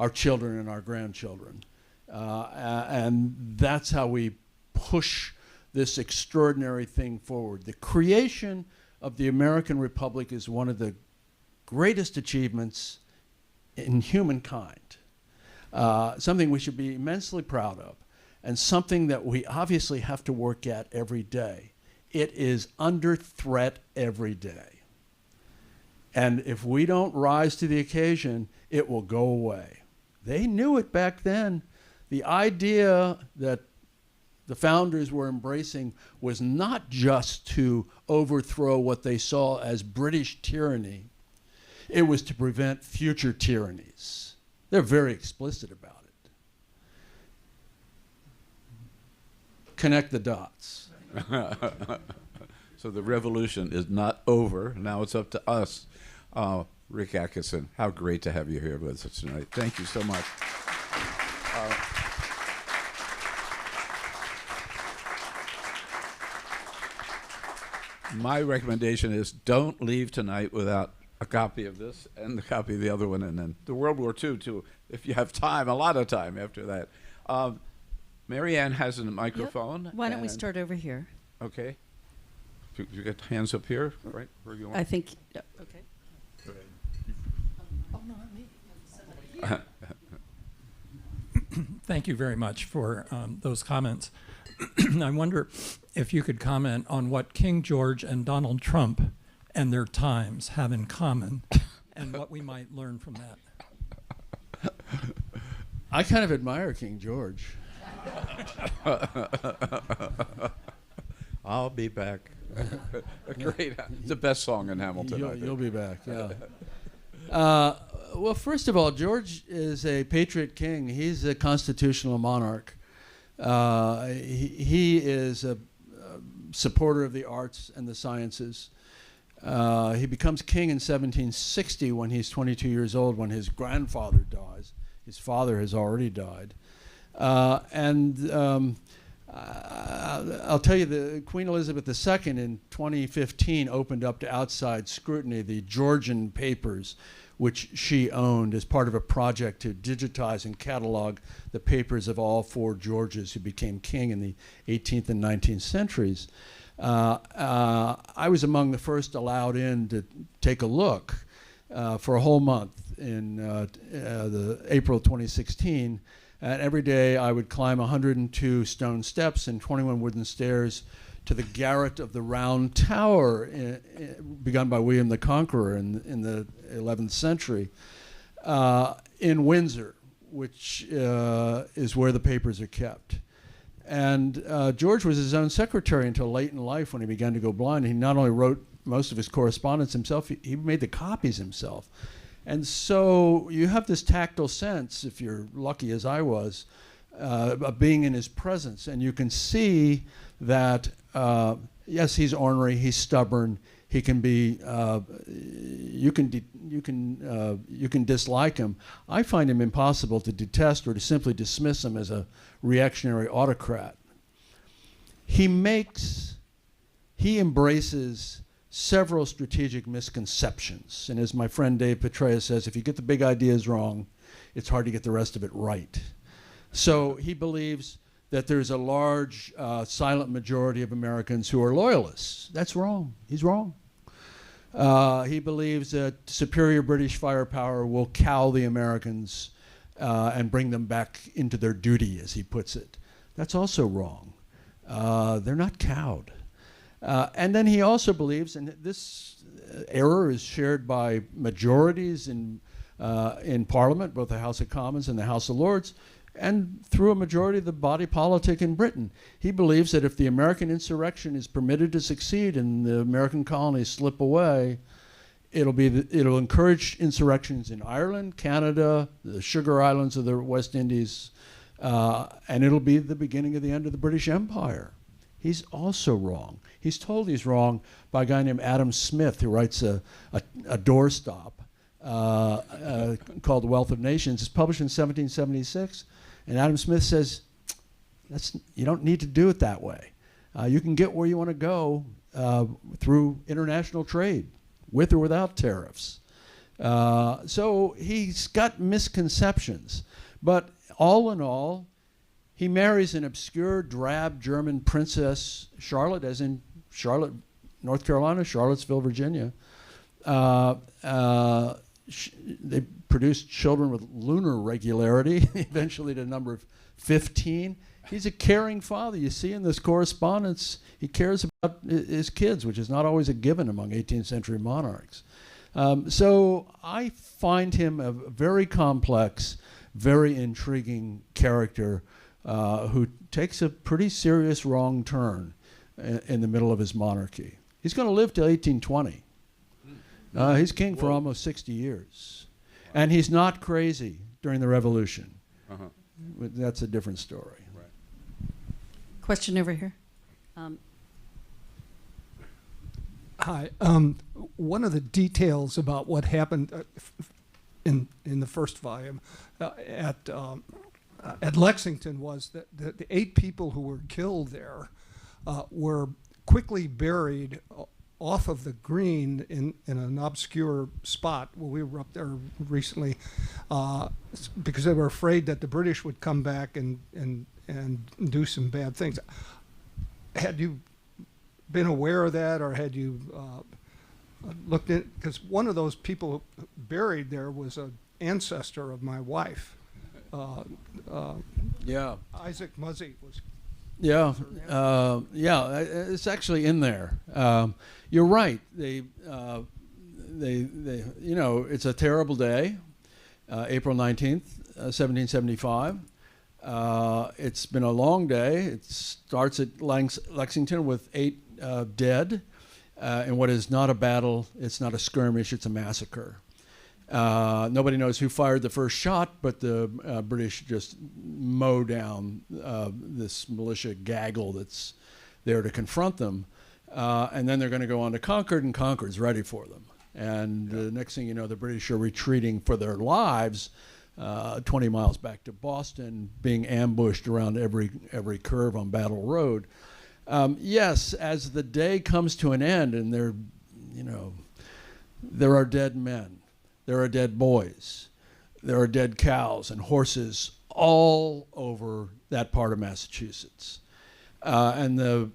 children and our grandchildren. And that's how we push this extraordinary thing forward. The creation of the American Republic is one of the greatest achievements in humankind, something we should be immensely proud of, and something that we obviously have to work at every day. It is under threat every day. And if we don't rise to the occasion, it will go away. They knew it back then. The idea that the founders were embracing was not just to overthrow what they saw as British tyranny. It was to prevent future tyrannies. They're very explicit about it. Connect the dots. So the revolution is not over. Now it's up to us. Rick Atkinson, how great to have you here with us tonight. Thank you so much. My recommendation is don't leave tonight without a copy of this and a copy of the other one, and then the World War II, too, if you have time, a lot of time after that. Marianne has a microphone. Yep. Why don't we start over here? Okay. You got hands up here, right? Where you want? I think, yeah, okay. Oh, no, not me. Thank you very much for those comments. I wonder if you could comment on what King George and Donald Trump and their times have in common and what we might learn from that. I kind of admire King George. I'll be back. Great. It's the best song in Hamilton. You'll be back, yeah. Well, first of all, George is a patriot king. He's a constitutional monarch. He is a supporter of the arts and the sciences. He becomes king in 1760 when he's 22 years old, when his grandfather dies. His father has already died. I'll tell you, the Queen Elizabeth II in 2015 opened up to outside scrutiny the Georgian papers, which she owned as part of a project to digitize and catalog the papers of all four Georges who became king in the 18th and 19th centuries. I was among the first allowed in to take a look for a whole month in the April 2016. And every day I would climb 102 stone steps and 21 wooden stairs to the garret of the Round Tower, begun by William the Conqueror in the 11th century, in Windsor, which is where the papers are kept. And George was his own secretary until late in life when he began to go blind. He not only wrote most of his correspondence himself, he made the copies himself. And so you have this tactile sense, if you're lucky as I was, of being in his presence. And you can see that, yes, he's ornery, he's stubborn, he can be, you can dislike him. I find him impossible to detest or to simply dismiss him as a reactionary autocrat. He embraces several strategic misconceptions. And as my friend Dave Petraeus says, if you get the big ideas wrong, it's hard to get the rest of it right. So he believes that there's a large silent majority of Americans who are loyalists. That's wrong. He's wrong. He believes that superior British firepower will cow the Americans and bring them back into their duty, as he puts it. That's also wrong. They're not cowed. And then he also believes, and this error is shared by majorities in Parliament, both the House of Commons and the House of Lords, and through a majority of the body politic in Britain. He believes that if the American insurrection is permitted to succeed and the American colonies slip away, it'll encourage insurrections in Ireland, Canada, the Sugar Islands of the West Indies, and it'll be the beginning of the end of the British Empire. He's also wrong. He's told he's wrong by a guy named Adam Smith, who writes a doorstop called The Wealth of Nations. It's published in 1776. And Adam Smith says, you don't need to do it that way. You can get where you want to go through international trade, with or without tariffs. So he's got misconceptions. But all in all, he marries an obscure, drab German princess, Charlotte, as in Charlotte, North Carolina, Charlottesville, Virginia. They produced children with lunar regularity, eventually to the number of 15. He's a caring father. You see in this correspondence, he cares about his kids, which is not always a given among 18th century monarchs. So I find him a very complex, very intriguing character who takes a pretty serious wrong turn in the middle of his monarchy. He's going to live till 1820. He's king for almost 60 years. And he's not crazy during the Revolution. That's a different story. Right. Question over here. Hi. One of the details about what happened in the first volume at Lexington was that the 8 people who were killed there were quickly buried off of the green in an obscure spot. Well, we were up there recently because they were afraid that the British would come back and do some bad things. Had you been aware of that, or had you looked in? Because one of those people buried there was an ancestor of my wife. Yeah. Isaac Muzzy was. Yeah, it's actually in there. You're right. They, it's a terrible day, April 19th, 1775. It's been a long day. It starts at Lexington with 8 dead in what is not a battle. It's not a skirmish. It's a massacre. Nobody knows who fired the first shot, but the British just mow down this militia gaggle that's there to confront them. And then they're going to go on to Concord, and Concord's ready for them. And the next thing you know, the British are retreating for their lives 20 miles back to Boston, being ambushed around every curve on Battle Road. Yes, as the day comes to an end, and there are dead men. There are dead boys. There are dead cows and horses all over that part of Massachusetts. And the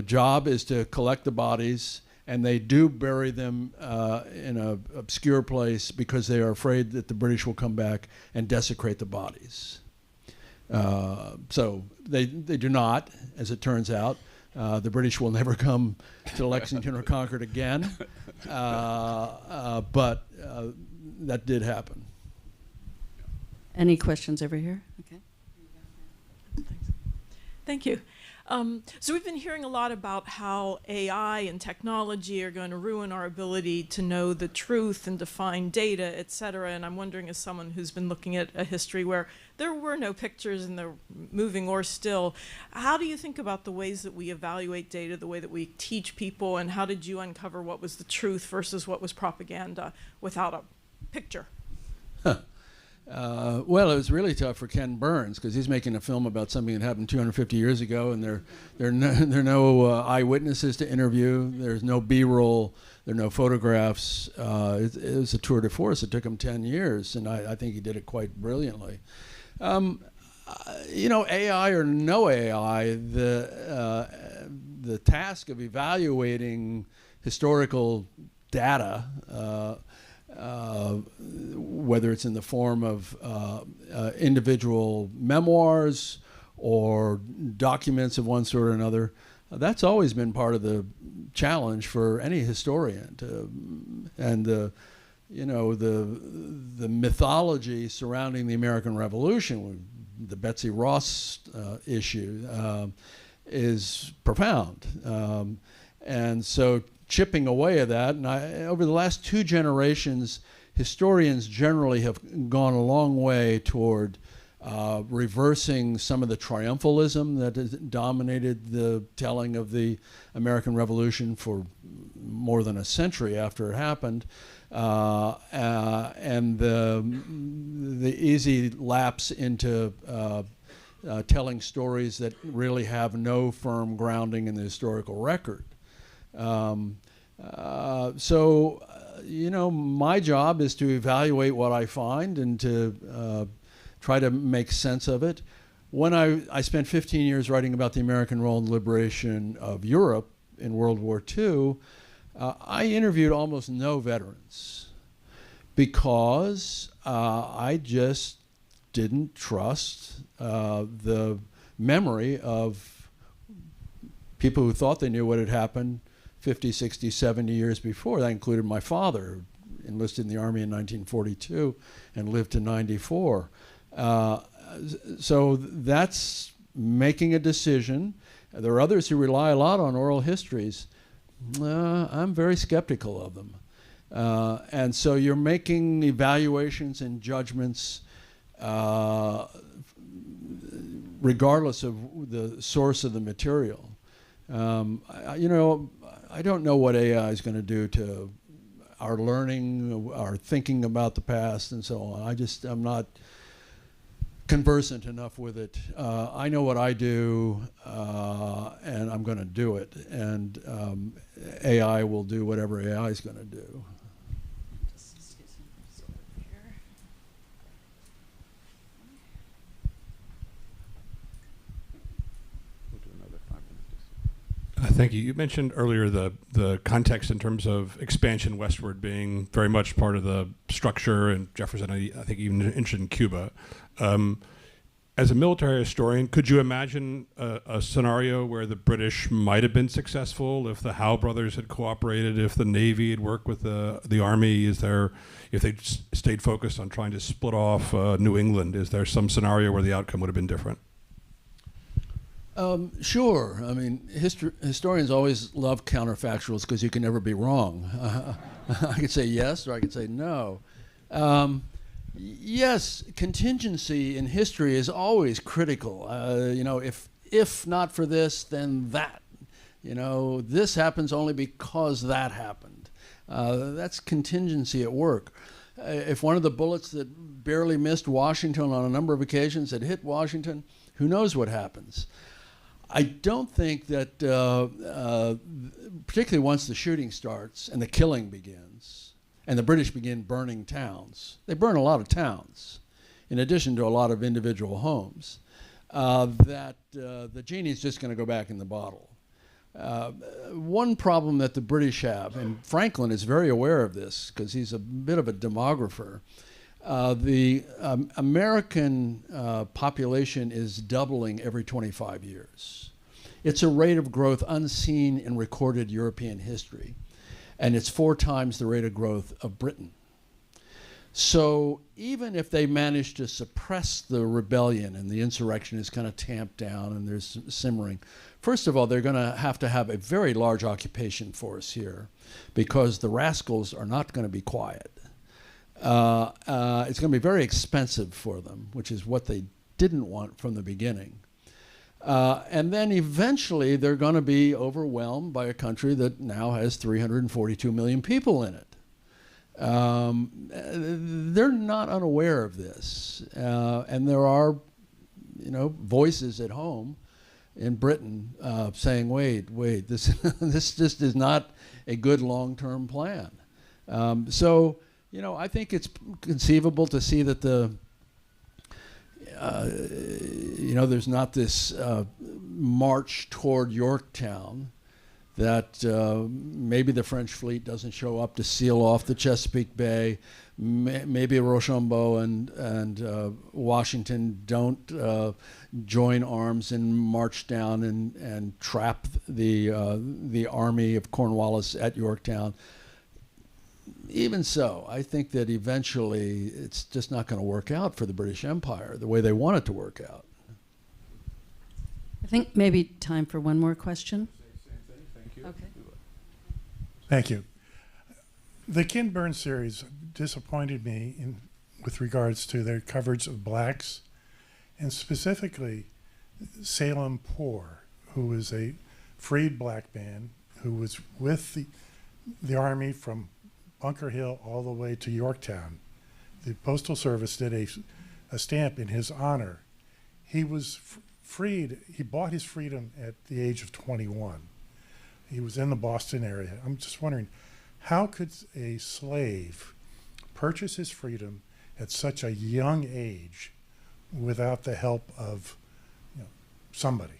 job is to collect the bodies, and they do bury them in an obscure place because they are afraid that the British will come back and desecrate the bodies. So they do not, as it turns out. The British will never come to Lexington or Concord again, but that did happen. Any questions over here? Okay. Thank you. So we've been hearing a lot about how AI and technology are going to ruin our ability to know the truth and define data, et cetera. And I'm wondering, as someone who's been looking at a history where there were no pictures and they're moving or still, how do you think about the ways that we evaluate data, the way that we teach people, and how did you uncover what was the truth versus what was propaganda without a picture? Well, it was really tough for Ken Burns because he's making a film about something that happened 250 years ago, and there are no eyewitnesses to interview. There's no B-roll. There are no photographs. It was a tour de force. It took him 10 years, and I think he did it quite brilliantly. AI or no AI, the task of evaluating historical data, whether it's in the form of individual memoirs or documents of one sort or another, that's always been part of the challenge for any historian. And the mythology surrounding the American Revolution, the Betsy Ross issue, is profound. And so chipping away at that, and over the last 2 generations, historians generally have gone a long way toward reversing some of the triumphalism that has dominated the telling of the American Revolution for more than a century after it happened, and the easy lapse into telling stories that really have no firm grounding in the historical record. My job is to evaluate what I find and to try to make sense of it. When I spent 15 years writing about the American role in the liberation of Europe in World War II, I interviewed almost no veterans because I just didn't trust the memory of people who thought they knew what had happened 50, 60, 70 years before. That included my father, who enlisted in the Army in 1942 and lived to 94. So that's making a decision. There are others who rely a lot on oral histories. I'm very skeptical of them. And so you're making evaluations and judgments regardless of the source of the material. I don't know what AI is going to do to our learning, our thinking about the past, and so on. I'm not conversant enough with it. I know what I do, and I'm going to do it. And AI will do whatever AI is going to do. Thank you. You mentioned earlier the context in terms of expansion westward being very much part of the structure, and Jefferson, I think, even interested in Cuba. As a military historian, could you imagine a scenario where the British might have been successful if the Howe brothers had cooperated, if the Navy had worked with the Army? If they stayed focused on trying to split off New England? Is there some scenario where the outcome would have been different? Sure. I mean, historians always love counterfactuals because you can never be wrong. I could say yes or I could say no. Yes, contingency in history is always critical. If not for this, then that. This happens only because that happened. That's contingency at work. If one of the bullets that barely missed Washington on a number of occasions had hit Washington, who knows what happens? I don't think that, particularly once the shooting starts and the killing begins, and the British begin burning towns, they burn a lot of towns, in addition to a lot of individual homes, that the genie's just going to go back in the bottle. One problem that the British have, and Franklin is very aware of this because he's a bit of a demographer, the American population is doubling every 25 years. It's a rate of growth unseen in recorded European history, and it's 4 times the rate of growth of Britain. So even if they manage to suppress the rebellion and the insurrection is kind of tamped down and there's simmering, first of all, they're going to have a very large occupation force here because the rascals are not going to be quiet. It's going to be very expensive for them, which is what they didn't want from the beginning. And then eventually they're going to be overwhelmed by a country that now has 342 million people in it. They're not unaware of this. And there are, voices at home in Britain saying, wait, this, this just is not a good long-term plan. I think it's conceivable to see that there's not this march toward Yorktown, that maybe the French fleet doesn't show up to seal off the Chesapeake Bay. Maybe Rochambeau and Washington don't join arms and march down and trap the army of Cornwallis at Yorktown. Even so, I think that eventually it's just not going to work out for the British Empire the way they want it to work out. I think maybe time for one more question. Same thing. Thank you. Okay. Thank you. The Ken Burns series disappointed me with regards to their coverage of blacks, and specifically Salem Poor, who was a freed black man who was with the army from Bunker Hill all the way to Yorktown. The Postal Service did a stamp in his honor. He was freed. He bought his freedom at the age of 21. He was in the Boston area. I'm just wondering, how could a slave purchase his freedom at such a young age without the help of somebody?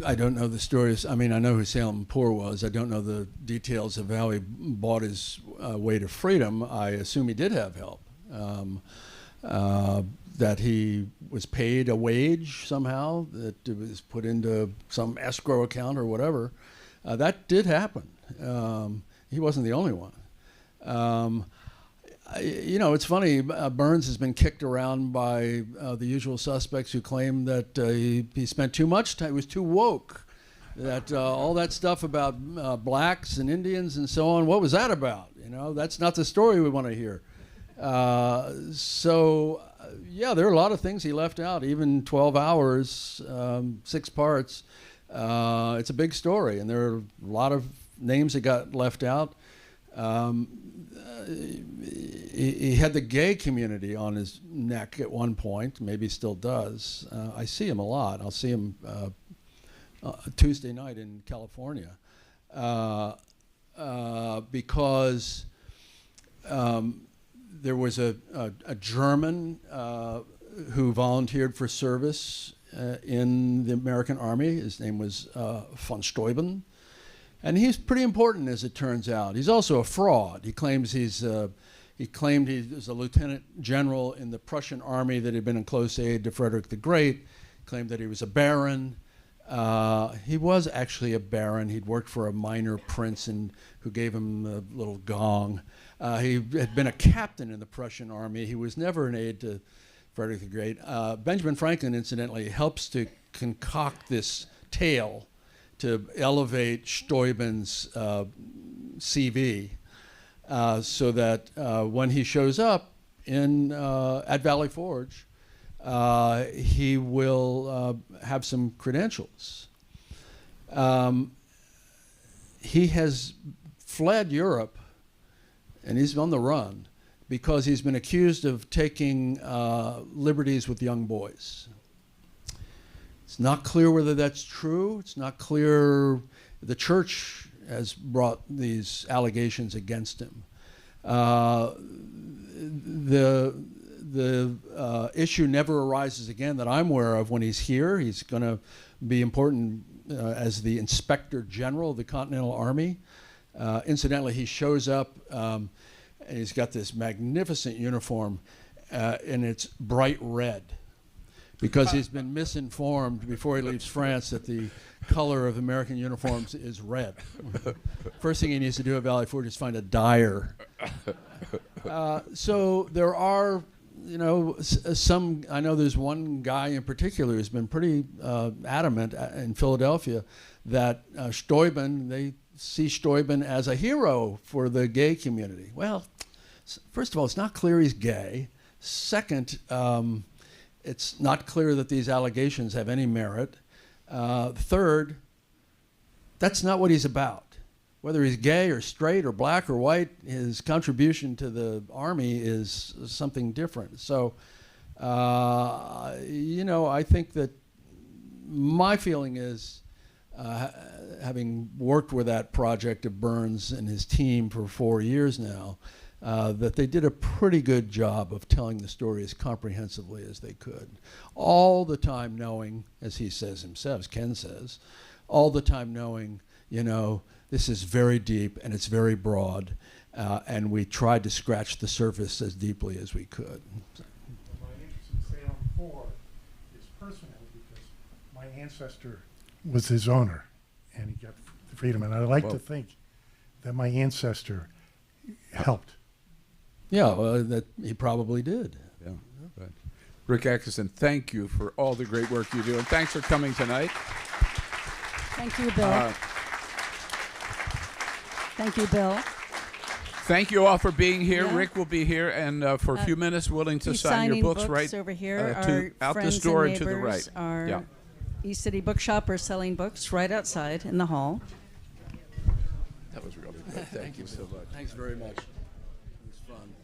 I don't know the stories. I mean, I know who Salem Poor was. I don't know the details of how he bought his way to freedom. I assume he did have help. That he was paid a wage somehow, that it was put into some escrow account or whatever. That did happen. He wasn't the only one. It's funny, Burns has been kicked around by the usual suspects who claim that he spent too much time, he was too woke, that all that stuff about blacks and Indians and so on, what was that about? That's not the story we want to hear. There are a lot of things he left out, even 12 hours, 6 parts. It's a big story, and there are a lot of names that got left out. He had the gay community on his neck at one point, maybe still does. I see him a lot. I'll see him Tuesday night in California because there was a German who volunteered for service in the American Army. His name was von Steuben. And he's pretty important, as it turns out. He's also a fraud. He claimed he was a lieutenant general in the Prussian army that had been in close aid to Frederick the Great, claimed that he was a baron. He was actually a baron. He'd worked for a minor prince who gave him a little gong. He had been a captain in the Prussian army. He was never an aide to Frederick the Great. Benjamin Franklin, incidentally, helps to concoct this tale to elevate Steuben's CV so that when he shows up at Valley Forge, he will have some credentials. He has fled Europe, and he's on the run because he's been accused of taking liberties with young boys. It's not clear whether that's true. It's not clear. The church has brought these allegations against him. The issue never arises again that I'm aware of when he's here. He's going to be important as the Inspector General of the Continental Army. Incidentally, he shows up and he's got this magnificent uniform and it's bright red. because he's been misinformed before he leaves France that the color of American uniforms is red. First thing he needs to do at Valley Forge is find a dyer. So there are, you know, some, I know there's one guy in particular who's been pretty adamant in Philadelphia that Steuben, they see Steuben as a hero for the gay community. Well, first of all, it's not clear he's gay. Second, it's not clear that these allegations have any merit. Third, that's not what he's about. Whether he's gay or straight or black or white, his contribution to the Army is something different. So, you know, I think that my feeling is, having worked with that project of Burns and his team for 4 years now, that they did a pretty good job of telling the story as comprehensively as they could. All the time knowing, as he says himself, as Ken says, all the time knowing, you know, this is very deep and it's very broad, and we tried to scratch the surface as deeply as we could. My interest in Salem 4 is personal because my ancestor was his owner, and he got freedom. And I like to think that my ancestor helped. Yeah, that he probably did. Yeah, right. Rick Atkinson, thank you for all the great work you do, and thanks for coming tonight. Thank you, Bill. Thank you, Bill. Thank you all for being here. Yeah. Rick will be here, and for a few minutes, willing to He's sign your signing books right over here. out friends this door and and to the right. Our Yeah. East City Bookshop are selling books right outside in the hall. That was really good. Thank you so much. Thanks very much. It was fun.